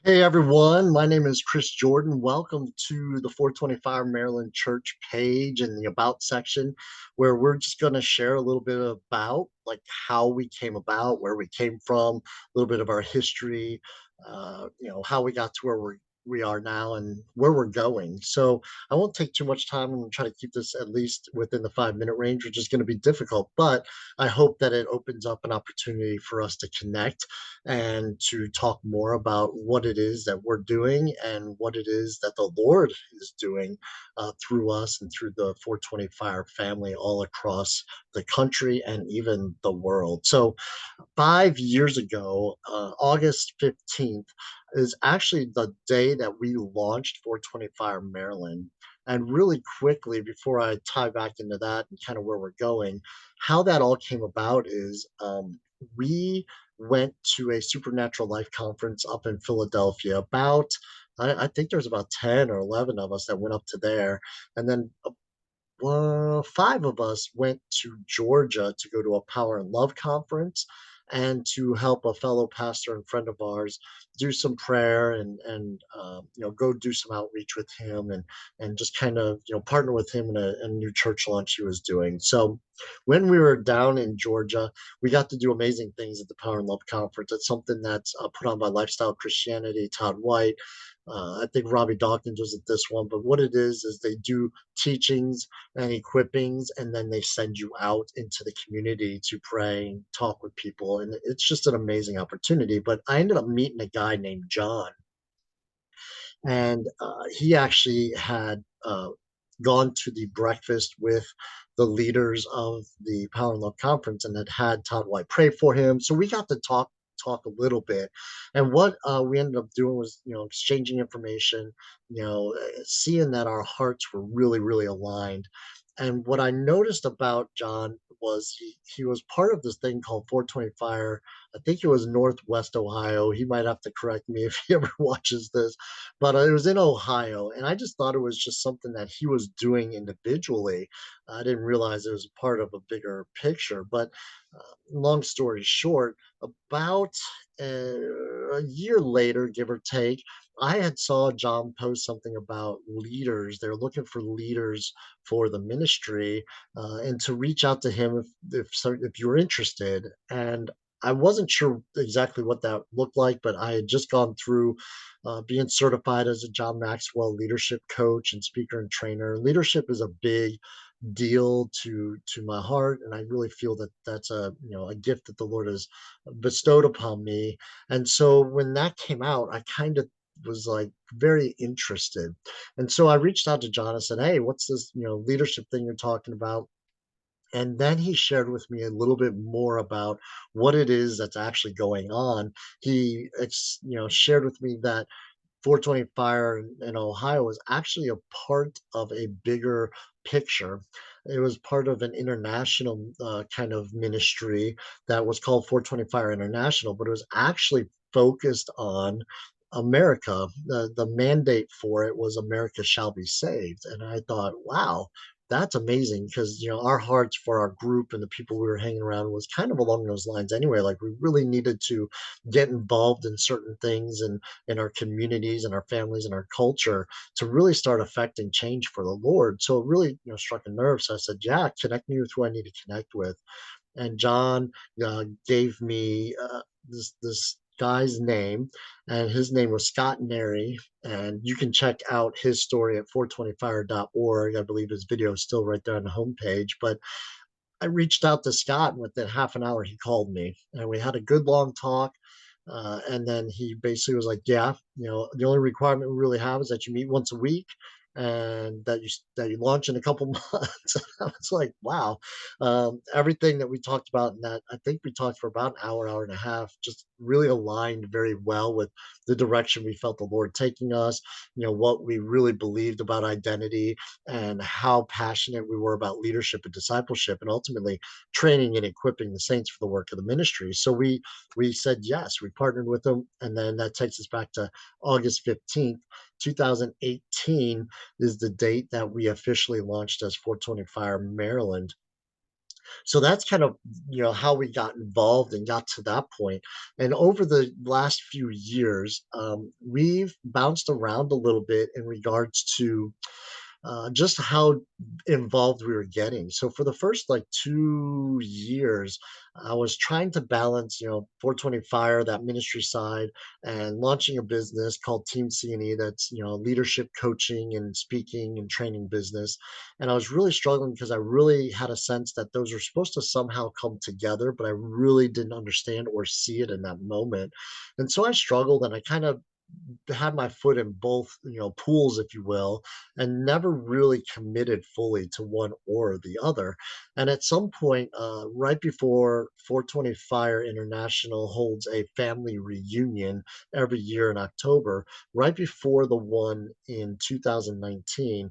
Hey everyone, my name is Chris Jordan. Welcome to the 425 Maryland Church page in the About section, where we're just going to share a little bit about like how we came about, where we came from, a little bit of our history, how we got to where we are now and where we're going. So I won't take too much time. I'm going to try to keep this at least within the 5 minute range, which is going to be difficult, but I hope that it opens up an opportunity for us to connect and to talk more about what it is that we're doing and what it is that the Lord is doing through us and through the 420 Fire family all across the country and even the world. So, 5 years ago, August 15th, is actually the day that we launched 420 Fire Maryland. And really quickly, before I tie back into that and kind of where we're going, how that all came about is we went to a supernatural life conference up in Philadelphia. I think there's about 10 or 11 of us that went up to there. And then five of us went to Georgia to go to a Power and Love conference and to help a fellow pastor and friend of ours do some prayer and go do some outreach with him and just kind of partner with him in a new church launch he was doing. So when we were down in Georgia, we got to do amazing things at the Power and Love conference. It's something that's put on by Lifestyle Christianity, Todd White. I think Robbie Dawkins was at this one, but what it is they do teachings and equippings, and then they send you out into the community to pray and talk with people. And it's just an amazing opportunity. But I ended up meeting a guy named John, and he actually had gone to the breakfast with the leaders of the Power and Love Conference and had Todd White pray for him. So we got to talk a little bit, and what we ended up doing was exchanging information, seeing that our hearts were really aligned. And what I noticed about John was he was part of this thing called 420 Fire. I think it was Northwest Ohio. He might have to correct me if he ever watches this, but it was in Ohio, and I just thought it was just something that he was doing individually. I didn't realize it was part of a bigger picture. But long story short, about a year later, give or take, I had saw John post something about leaders. They're looking for leaders for the ministry, and to reach out to him if you're interested. And I wasn't sure exactly what that looked like, but I had just gone through being certified as a John Maxwell leadership coach and speaker and trainer. Leadership is a big deal to my heart, and I really feel that that's a gift that the Lord has bestowed upon me. And so when that came out, I kind of was like very interested, and so I reached out to John and said, "Hey, what's this leadership thing you're talking about?" And then he shared with me a little bit more about what it is that's actually going on. Shared with me that 420 Fire in Ohio is actually a part of a bigger picture. It was part of an international kind of ministry that was called 420 Fire International, but it was actually focused on America. The mandate for it was America shall be saved. And I thought, wow, that's amazing because our hearts for our group and the people we were hanging around was kind of along those lines anyway. Like we really needed to get involved in certain things and in our communities and our families and our culture to really start affecting change for the Lord. So it really, struck a nerve. So I said, yeah, connect me with who I need to connect with. And John gave me this guy's name, and his name was Scott Neri. And you can check out his story at 420fire.org. I believe his video is still right there on the homepage. But I reached out to Scott, and within half an hour, he called me, and we had a good long talk. And then he basically was like, "Yeah, the only requirement we really have is that you meet once a week, and that you launch in a couple months." I was like, "Wow!" Everything that we talked about in that, I think we talked for about an hour and a half, just really aligned very well with the direction we felt the Lord taking us. What we really believed about identity and how passionate we were about leadership and discipleship, and ultimately training and equipping the saints for the work of the ministry. So we said yes. We partnered with them, and then that takes us back to August 15th, 2018 is the date that we officially launched as 420 Fire Maryland. So that's kind of, how we got involved and got to that point. And over the last few years, we've bounced around a little bit in regards to just how involved we were getting. So for the first like 2 years, I was trying to balance, 420 Fire, that ministry side, and launching a business called Team CNE that's, leadership coaching and speaking and training business. And I was really struggling because I really had a sense that those were supposed to somehow come together, but I really didn't understand or see it in that moment. And so I struggled and I kind of had my foot in both, pools, if you will, and never really committed fully to one or the other. And at some point, right before 420 Fire International holds a family reunion every year in October, right before the one in 2019,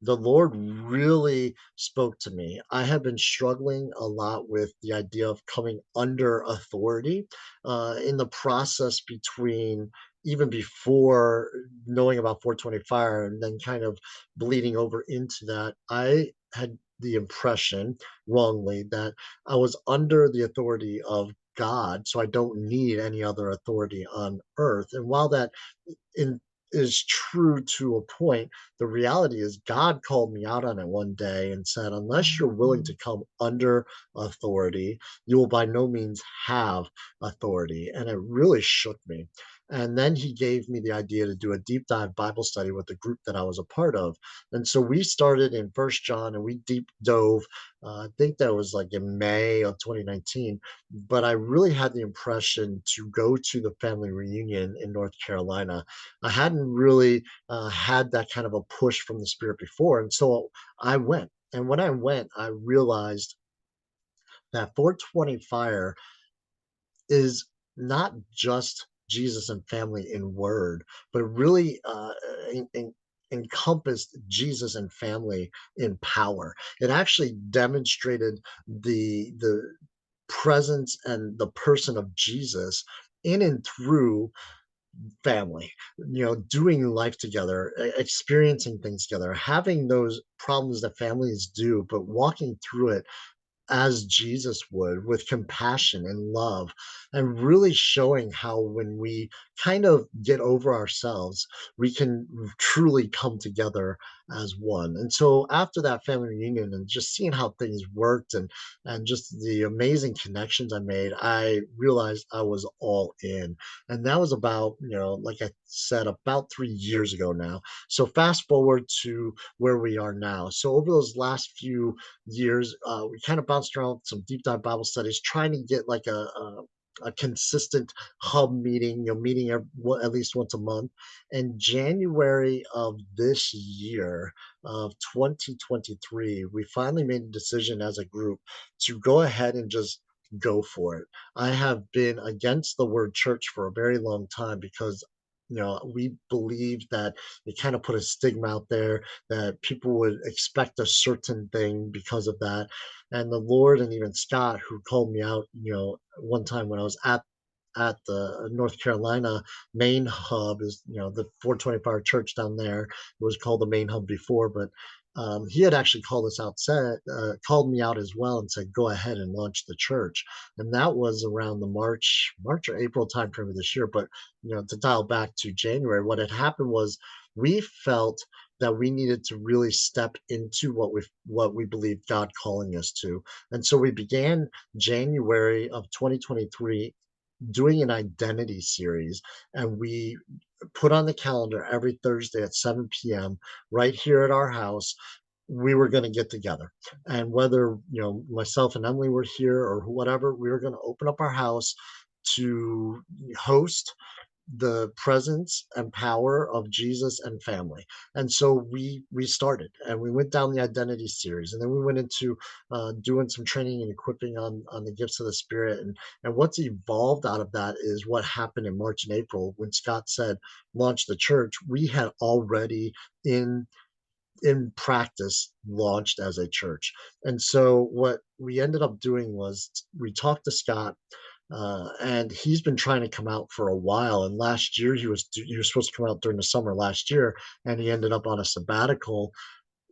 the Lord really spoke to me. I have been struggling a lot with the idea of coming under authority in the process between even before knowing about 420 Fire and then kind of bleeding over into that. I had the impression wrongly that I was under the authority of God, so I don't need any other authority on earth. And while that in is true to a point, the reality is God called me out on it one day and said, "Unless you're willing to come under authority, you will by no means have authority." And it really shook me. And then he gave me the idea to do a deep dive Bible study with the group that I was a part of. And so we started in First John and we deep dove. I think that was like in May of 2019, but I really had the impression to go to the family reunion in North Carolina. I hadn't really had that kind of a push from the Spirit before. And so I went. And when I went, I realized that 420 Fire is not just Jesus and family in word, but really encompassed Jesus and family in power. It actually demonstrated the presence and the person of Jesus in and through family, doing life together, experiencing things together, having those problems that families do, but walking through it as Jesus would, with compassion and love, and really showing how when we kind of get over ourselves, we can truly come together as one. And so after that family reunion and just seeing how things worked and just the amazing connections I made, I realized I was all in. And that was about, like I said, about 3 years ago now. So fast forward to where we are now. So over those last few years, we kind of bounced around some deep dive Bible studies, trying to get like a consistent hub meeting, meeting at least once a month. In January of this year, of 2023, we finally made a decision as a group to go ahead and just go for it. I have been against the word church for a very long time because we believe that it kind of put a stigma out there that people would expect a certain thing because of that. And the Lord and even Scott, who called me out, one time when I was at the North Carolina main hub, is the 425 church down there. It was called the main hub before, but he had actually called me out as well and said, "Go ahead and launch the church." And that was around the March or April timeframe of this year. But to dial back to January, what had happened was we felt that we needed to really step into what we believe God calling us to. And so we began January of 2023 doing an identity series, and we put on the calendar every Thursday at 7 p.m. right here at our house. We were going to get together, and whether myself and Emily were here or whatever, we were going to open up our house to host the presence and power of Jesus and family. And so we started and we went down the identity series, and then we went into doing some training and equipping on the gifts of the Spirit. And what's evolved out of that is what happened in March and April when Scott said launch the church. We had already in practice launched as a church. And so what we ended up doing was we talked to Scott, and he's been trying to come out for a while. And last year he was supposed to come out during the summer last year, and he ended up on a sabbatical.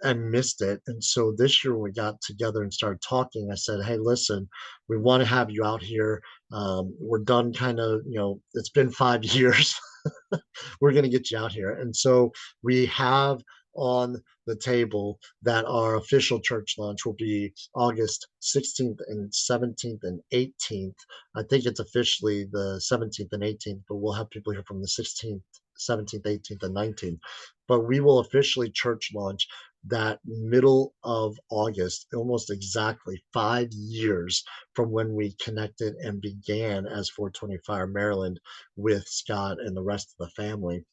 and missed it. And so this year when we got together and started talking, I said, "Hey, listen, we want to have you out here. We're done kind of, it's been 5 years. We're going to get you out here." And so we have on the table that our official church launch will be August 16th and 17th and 18th. I think it's officially the 17th and 18th, but we'll have people here from the 16th, 17th, 18th, and 19th. But we will officially church launch that middle of August, almost exactly 5 years from when we connected and began as 425 Maryland with Scott and the rest of the family.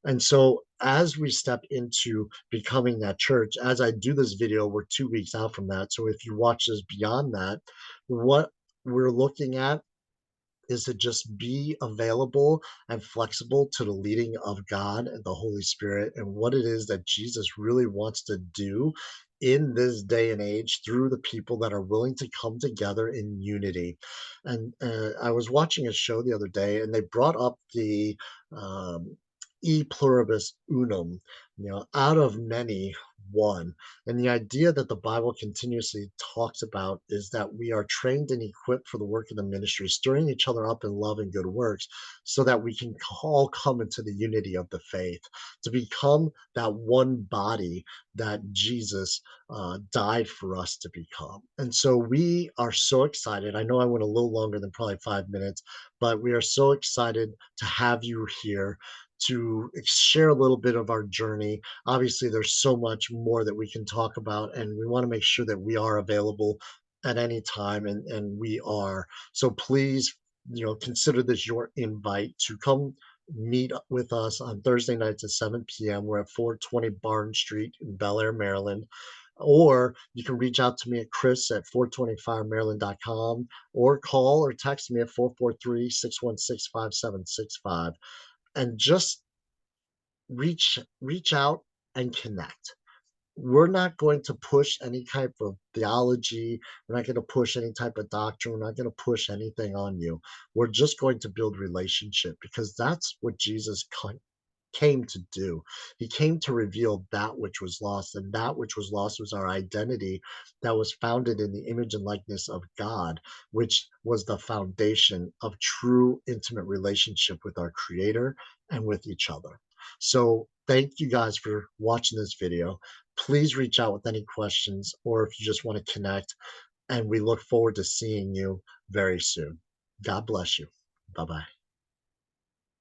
And so as we step into becoming that church, as I do this video, we're 2 weeks out from that. So if you watch this beyond that, what we're looking at is to just be available and flexible to the leading of God and the Holy Spirit and what it is that Jesus really wants to do in this day and age through the people that are willing to come together in unity. And I was watching a show the other day, and they brought up the um, e pluribus unum, out of many, one. And the idea that the Bible continuously talks about is that we are trained and equipped for the work of the ministry, stirring each other up in love and good works, so that we can all come into the unity of the faith, to become that one body that Jesus died for us to become. And so we are so excited. I know I went a little longer than probably 5 minutes, but we are so excited to have you here to share a little bit of our journey. Obviously, there's so much more that we can talk about, and we want to make sure that we are available at any time, and we are. So please, consider this your invite to come meet with us on Thursday nights at 7 p.m. We're at 420 Barn Street in Bel Air, Maryland. Or you can reach out to me at Chris at 425maryland.com, or call or text me at 443-616-5765, and just reach out and connect. We're not going to push any type of theology. We're not going to push any type of doctrine. We're not going to push anything on you. We're just going to build relationship, because that's what Jesus came to do. He came to reveal that which was lost, and that which was lost was our identity that was founded in the image and likeness of God, which was the foundation of true intimate relationship with our creator and with each other. So thank you guys for watching this video. Please reach out with any questions, or if you just want to connect, and we look forward to seeing you very soon. God bless you. Bye-bye.